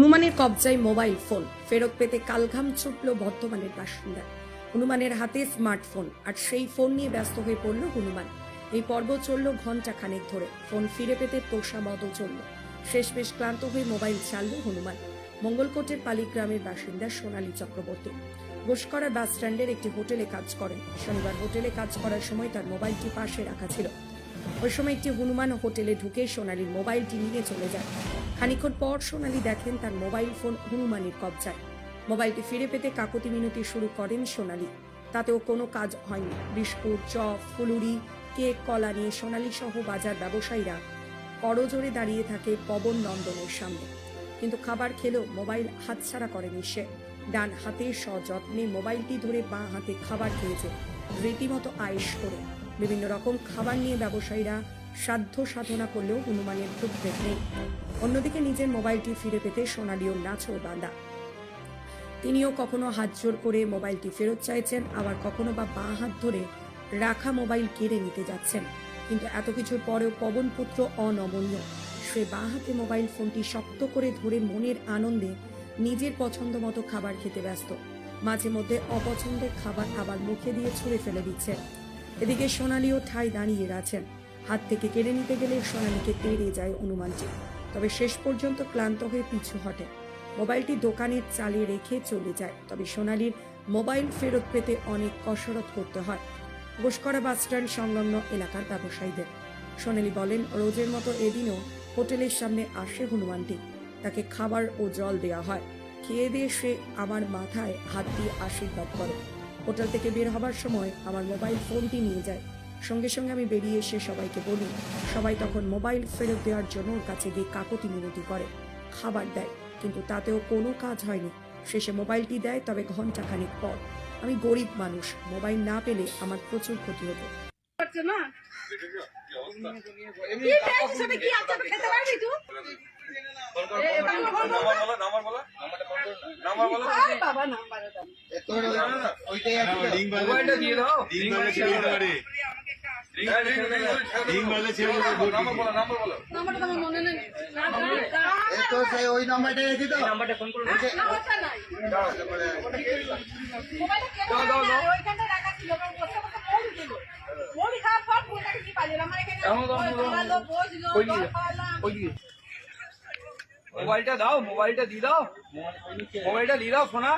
হনুমানের কবজায় mobile phone, ফেরত পেতে কালঘাম ছুটল বর্ধমানের বাসিন্দা। হনুমানের হাতে স্মার্টফোন, আর সেই ফোন নিয়ে ব্যস্ত হয়ে পড়ল হনুমান। এই পর্ব চলল ঘন্টা খানেক ধরে। ফোন ফিরে পেতে তোষামদ চলল। শেষমেশ ক্লান্ত হয়ে মোবাইল ছাড়ল হনুমান। মঙ্গলকোটের পালিগ্রামের বাসিন্দা সোনালী চক্রবর্তী ঘোষকরা বাস স্ট্যান্ডের একটি হোটেলে কাজ করেন। শনিবার হোটেলে কাজ করার সময় তার মোবাইলটি পাশে রাখা ছিল। ওই সময় একটি হনুমান হোটেলে ঢুকে সোনালীর মোবাইলটি নিয়ে চলে যায়। খানিকক্ষণ পর সোনালী দেখেন তার মোবাইল ফোন হনুমানের কবজায়। মোবাইলটি ফিরে পেতে কাকতি মিনতি শুরু করেন সোনালী। তাতেও কোনো কাজ হয়নি। বিস্কুট, চপ, ফুলুরি, কেক, কলা নিয়ে সোনালী সহ বাজার ব্যবসায়ীরা করজোড়ে দাঁড়িয়ে থাকে পবন নন্দনের সামনে। কিন্তু খাবার খেলেও মোবাইল হাতছাড়া করেনি সে। ডান হাতে সযত্নে মোবাইলটি ধরে বাঁ হাতে খাবার খেয়েছে, রীতিমতো আয়েশ করে। বিভিন্ন রকম খাবার নিয়ে ব্যবসায়ীরা সাধ্য সাধনা করলেও হনুমানের উদ্বেগ নেই। অন্যদিকে নিজের মোবাইলটি ফিরে পেতে সোনালীও নাছোড় বাঁধা। তিনিও কখনো হাত জোর করে মোবাইলটি ফেরত চাইছেন, আবার কখনো বা বাঁ হাত ধরে রাখা মোবাইল কেড়ে নিতে যাচ্ছেন। কিন্তু এত কিছুর পরেও পবন পুত্র অনমনীয়। সে বাঁ হাতে মোবাইল ফোনটি শক্ত করে ধরে মনের আনন্দে নিজের পছন্দ মতো খাবার খেতে ব্যস্ত। মাঝে মধ্যে অপছন্দের খাবার আবার মুখে দিয়ে ছুঁড়ে ফেলে দিচ্ছে। এদিকে সোনালীও ঠায় দাঁড়িয়ে আছেন। হাত থেকে কেড়ে নিতে গেলে সোনালীকে তেড়ে যায় হনুমানটি। তবে শেষ পর্যন্ত ক্লান্ত হয়ে পিছু হটে। মোবাইলটি দোকানের চালে রেখে চলে যায়। তবে সোনালীর মোবাইল ফেরত পেতে অনেক কসরত করতে হয় ঘোষকরা বাস স্ট্যান্ড সংলগ্ন এলাকার ব্যবসায়ীদের। সোনালী বলেন, রোজের মতো এদিনও হোটেলের সামনে আসে হনুমানটি। তাকে খাবার ও জল দেওয়া হয়। খেয়ে দিয়ে সে আমার মাথায় হাত দিয়ে আশীর্বাদ করে। হোটেল থেকে বের হবার সময় আমার মোবাইল ফোনটি নিয়ে যায়। সঙ্গে সঙ্গে আমি বেরিয়ে এসে সবাইকে বলি। সবাই তখন মোবাইল ফেরত দেওয়ার জন্য ওর কাছে গিয়ে কাকতি মিনতি করে, খাবার দেয়, কিন্তু তাতেও কোনো কাজ হয়নি। শেষে মোবাইলটি দেয়, তবে ঘন্টাখানেক পর। আমি গরিব মানুষ, মোবাইল না পেলে আমার প্রচুর ক্ষতি হতো। মোবাইলটা দাও, মোবাইলটা দিয়ে দাও, মোবাইলটা দিয়ে দাও সোনা।